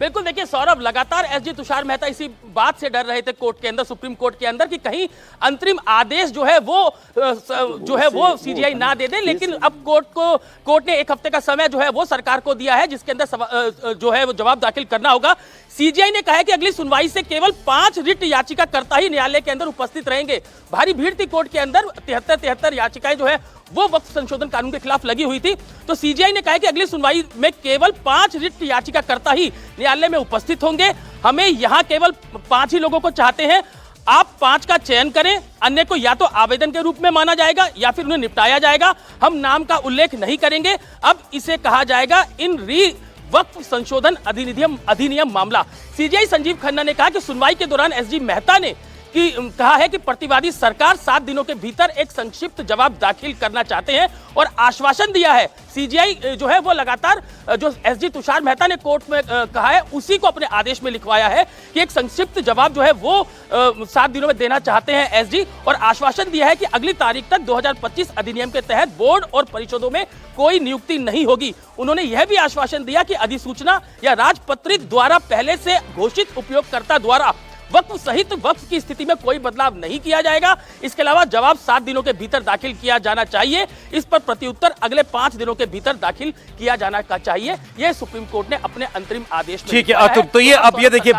बिल्कुल, देखिए सौरभ, लगातार एसजी तुषार मेहता इसी बात से डर रहे थे कोर्ट के अंदर, सुप्रीम कोर्ट के अंदर, कि कहीं अंतरिम आदेश जो है वो सीजीआई ना दे दे। लेकिन अब कोर्ट ने 1 हफ्ते का समय जो है वो सरकार को दिया है, जिसके अंदर जो है वो जवाब दाखिल करना होगा। सीजीआई ने कहा है कि अगली सुनवाई से केवल 5 रिट याचिकाकर्ता ही न्यायालय के अंदर उपस्थित रहेंगे। भारी भीड़ थी कोर्ट के अंदर, 73 याचिकाएं जो है वो वक्फ संशोधन कानून के खिलाफ लगी हुई थी। तो सीजीआई ने कहा है कि अगली सुनवाई में केवल 5 रिट याचिकाकर्ता ही न्यायालय में उपस्थित होंगे। हमें यहां केवल 5 ही लोगों को चाहते हैं, आप 5 का चयन करें, अन्य को या तो आवेदन के रूप में माना जाएगा या फिर उन्हें निपटाया जाएगा। हम नाम का उल्लेख नहीं करेंगे, अब इसे कहा जाएगा इन वक्फ संशोधन अधिनियम मामला। सीजीआई संजीव खन्ना ने कहा कि सुनवाई के दौरान एसजी मेहता ने कहा है कि प्रतिवादी सरकार 7 दिनों के भीतर एक संक्षिप्त जवाब दाखिल करना चाहते हैं और आश्वासन दिया है। सीजीआई जो है वो लगातार जो एसजी तुषार मेहता ने कोर्ट में कहा है उसी को अपने आदेश में लिखवाया है कि एक संक्षिप्त जवाब जो है वो 7 दिनों में देना चाहते हैं एसजी, और आश्वासन दिया है कि अगली तारीख तक 2025 अधिनियम के तहत बोर्ड और परिषदों में कोई नियुक्ति नहीं होगी। उन्होंने यह भी आश्वासन दिया कि अधिसूचना या राजपत्रित द्वारा पहले से घोषित उपयोगकर्ता द्वारा वक्फ सहित वक्फ की स्थिति में कोई बदलाव नहीं किया जाएगा। इसके अलावा जवाब 7 दिनों के भीतर दाखिल किया जाना चाहिए। इस पर प्रत्युत्तर अगले 5 दिनों के भीतर दाखिल किया जाना चाहिए। यह सुप्रीम कोर्ट ने अपने अंतरिम आदेश में। ठीक है अतुल, तो ये अब ये देखिए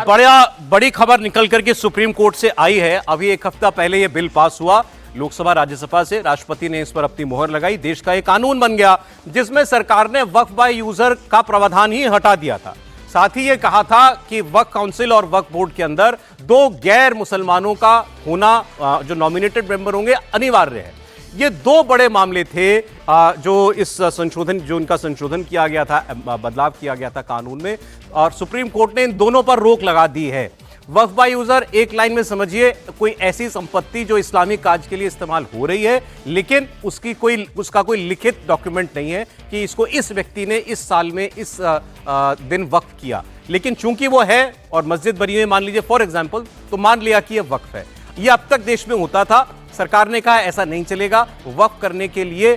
बड़ी खबर निकल करके सुप्रीम कोर्ट से आई है। अभी 1 हफ्ता पहले ये बिल पास हुआ लोकसभा राज्यसभा से, राष्ट्रपति ने इस पर अपनी मोहर लगाई, देश का एक कानून बन गया जिसमें सरकार ने वक्फ बाय यूजर का प्रावधान ही हटा दिया था। साथ ही ये कहा था कि वक्फ काउंसिल और वक्फ बोर्ड के अंदर 2 गैर मुसलमानों का होना जो नॉमिनेटेड मेंबर होंगे अनिवार्य है। ये 2 बड़े मामले थे जो इनका संशोधन किया गया था, बदलाव किया गया था कानून में, और सुप्रीम कोर्ट ने इन दोनों पर रोक लगा दी है। वक्फ बाय यूजर एक लाइन में समझिए कोई ऐसी संपत्ति जो इस्लामिक काज के लिए इस्तेमाल हो रही है, लेकिन उसका कोई लिखित डॉक्यूमेंट नहीं है कि इसको इस व्यक्ति ने इस साल में इस दिन वक्फ किया। लेकिन चूंकि वो है और मस्जिद बनी हुई मान लीजिए फॉर एग्जांपल, तो मान लिया कि यह वक्फ है। ये अब तक देश में होता था, सरकार ने कहा ऐसा नहीं चलेगा। वक्फ करने के लिए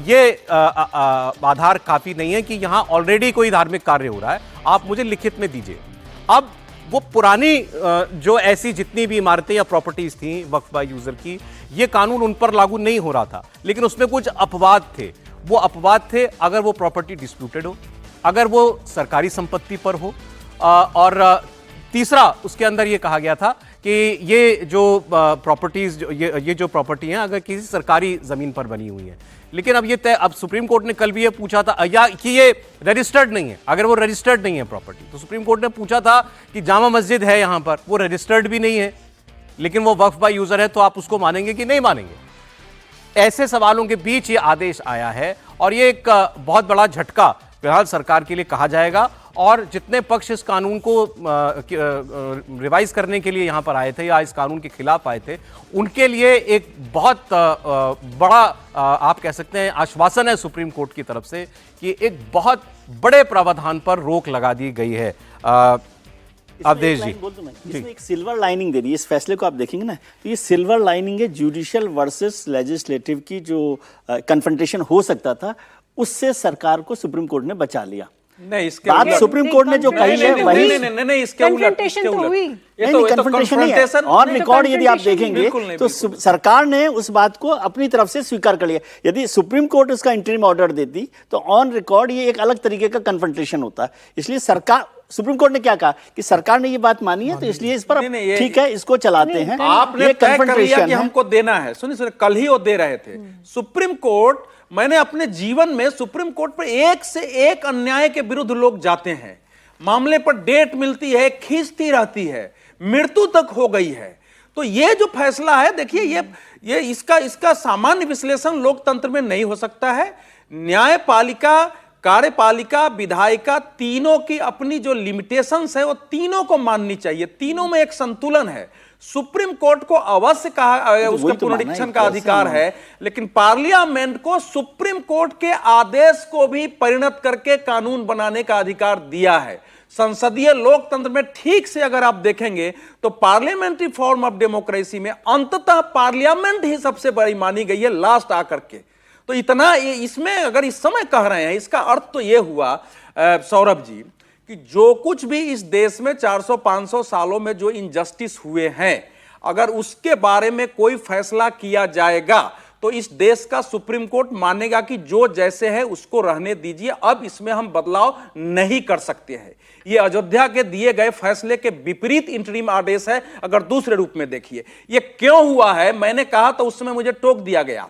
ये आधार काफी नहीं है कि यहां ऑलरेडी कोई धार्मिक कार्य हो रहा है, आप मुझे लिखित में दीजिए। अब वो पुरानी जो ऐसी जितनी भी इमारतें या प्रॉपर्टीज थी वक्फ बाय यूजर की, ये कानून उन पर लागू नहीं हो रहा था, लेकिन उसमें कुछ अपवाद थे। वो अपवाद थे अगर वो प्रॉपर्टी डिस्प्यूटेड हो, अगर वो सरकारी संपत्ति पर हो, और तीसरा उसके अंदर ये कहा गया था कि ये जो प्रॉपर्टीज ये जो प्रॉपर्टी हैं अगर किसी सरकारी जमीन पर बनी हुई है। लेकिन अब सुप्रीम कोर्ट ने कल भी ये पूछा था या कि ये रजिस्टर्ड नहीं है, अगर वो रजिस्टर्ड नहीं है प्रॉपर्टी, तो सुप्रीम कोर्ट ने पूछा था कि जामा मस्जिद है यहां पर, वो रजिस्टर्ड भी नहीं है लेकिन वो वक्फ बाय यूजर है, तो आप उसको मानेंगे कि नहीं मानेंगे? ऐसे सवालों के बीच ये आदेश आया है और ये एक बहुत बड़ा झटका फिलहाल सरकार के लिए कहा जाएगा। और जितने पक्ष इस कानून को रिवाइज करने के लिए यहां पर आए थे या इस कानून के खिलाफ आए थे, उनके लिए एक बहुत बड़ा आप कह सकते हैं आश्वासन है सुप्रीम कोर्ट की तरफ से कि एक बहुत बड़े प्रावधान पर रोक लगा दी गई है। अवधेश जी, इसमें एक सिल्वर लाइनिंग दे दी इस फैसले को, आप देखेंगे ना तो ये सिल्वर लाइनिंग है जुडिशियल वर्सेस लेजिस्लेटिव की जो कन्फ्रंटेशन हो सकता था, उससे सरकार को सुप्रीम कोर्ट ने बचा लिया। नहीं, इसके बात सुप्रीम कोर्ट ने जो कही है वही नहीं, इसके उलट ये तो कन्फ्रंटेशन नहीं है। ऑन रिकॉर्ड यदि आप देखेंगे तो सरकार ने उस बात को अपनी तरफ से स्वीकार कर लिया। यदि सुप्रीम कोर्ट उसका इंटरिम ऑर्डर देती तो ऑन रिकॉर्ड ये एक अलग तरीके का कन्फ्रंटेशन होता। इसलिए सुप्रीम कोर्ट ने क्या कहा कि सरकार ने ये बात मानी है तो इसलिए इस पर ठीक है इसको चलाते हैं। आपने तय कर लिया कि हमको देना है। सुनिए, कल ही वो दे रहे थे सुप्रीम कोर्ट। मैंने अपने जीवन में सुप्रीम कोर्ट पर एक से एक अन्याय के विरुद्ध लोग जाते हैं, मामले पर डेट मिलती है, खींचती रहती है, मृत्यु तक हो गई है। तो ये जो फैसला है देखिए, ये इसका सामान्य विश्लेषण लोकतंत्र में नहीं हो सकता है। न्यायपालिका, कार्यपालिका, विधायिका, तीनों की अपनी जो लिमिटेशंस है वो तीनों को माननी चाहिए। तीनों में एक संतुलन है। सुप्रीम कोर्ट को अवश्य कहा उसका पुनरीक्षण का अधिकार है, लेकिन पार्लियामेंट को सुप्रीम कोर्ट के आदेश को भी परिणत करके कानून बनाने का अधिकार दिया है। संसदीय लोकतंत्र में ठीक से अगर आप देखेंगे तो पार्लियामेंट्री फॉर्म ऑफ डेमोक्रेसी में अंततः पार्लियामेंट ही सबसे बड़ी मानी गई है लास्ट आकर के। तो इतना इसमें अगर इस समय कह रहे हैं, इसका अर्थ तो यह हुआ सौरभ जी कि जो कुछ भी इस देश में 400-500 सालों में जो इनजस्टिस हुए हैं, अगर उसके बारे में कोई फैसला किया जाएगा तो इस देश का सुप्रीम कोर्ट मानेगा कि जो जैसे है उसको रहने दीजिए, अब इसमें हम बदलाव नहीं कर सकते हैं। यह अयोध्या के दिए गए फैसले के विपरीत इंटरिम आदेश है। अगर दूसरे रूप में देखिए यह क्यों हुआ है, मैंने कहा तो उस समय मुझे टोक दिया गया।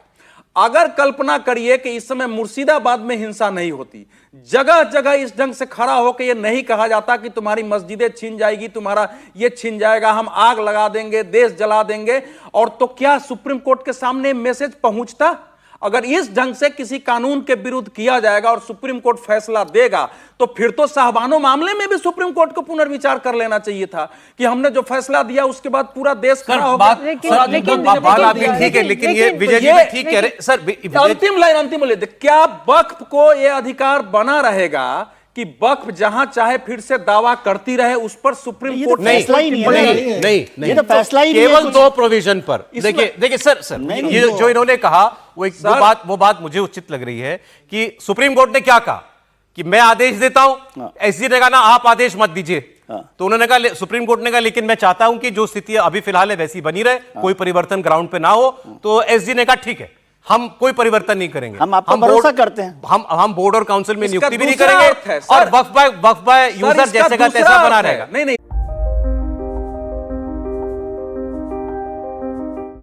अगर कल्पना करिए कि इस समय मुर्शिदाबाद में हिंसा नहीं होती, जगह जगह इस ढंग से खड़ा होकर यह नहीं कहा जाता कि तुम्हारी मस्जिदें छीन जाएगी, तुम्हारा ये छीन जाएगा, हम आग लगा देंगे, देश जला देंगे, और तो क्या सुप्रीम कोर्ट के सामने मैसेज पहुंचता? अगर इस ढंग से किसी कानून के विरुद्ध किया जाएगा और सुप्रीम कोर्ट फैसला देगा तो फिर तो शाहबानो मामले में भी सुप्रीम कोर्ट को पुनर्विचार कर लेना चाहिए था कि हमने जो फैसला दिया उसके बाद पूरा देश खड़ा हो गया। ठीक है, लेकिन ये विजय जी ठीक कह रहे सर। अंतिम लाइन क्या वक्फ को यह अधिकार बना रहेगा कि वक्फ जहां चाहे फिर से दावा करती रहे, उस पर सुप्रीम कोर्ट नहीं, ये तो फैसला ही केवल दो प्रोविजन पर। देखिए सर, ये जो इन्होंने कहा वो बात मुझे उचित लग रही है कि सुप्रीम कोर्ट ने क्या कहा कि मैं आदेश देता हूं, एसजी ने कहा ना आप आदेश मत दीजिए। तो उन्होंने कहा, सुप्रीम कोर्ट ने कहा लेकिन मैं चाहता हूं कि जो स्थिति अभी फिलहाल है वैसी बनी रहे, कोई परिवर्तन ग्राउंड पे ना हो। तो एसजी ने कहा ठीक है, हम कोई परिवर्तन नहीं करेंगे, हम आपको भरोसा करते हैं, हम बोर्ड और काउंसिल में नियुक्ति भी नहीं करेंगे और वक्फ बाय यूजर जैसे का तैसा बना रहेगा। नहीं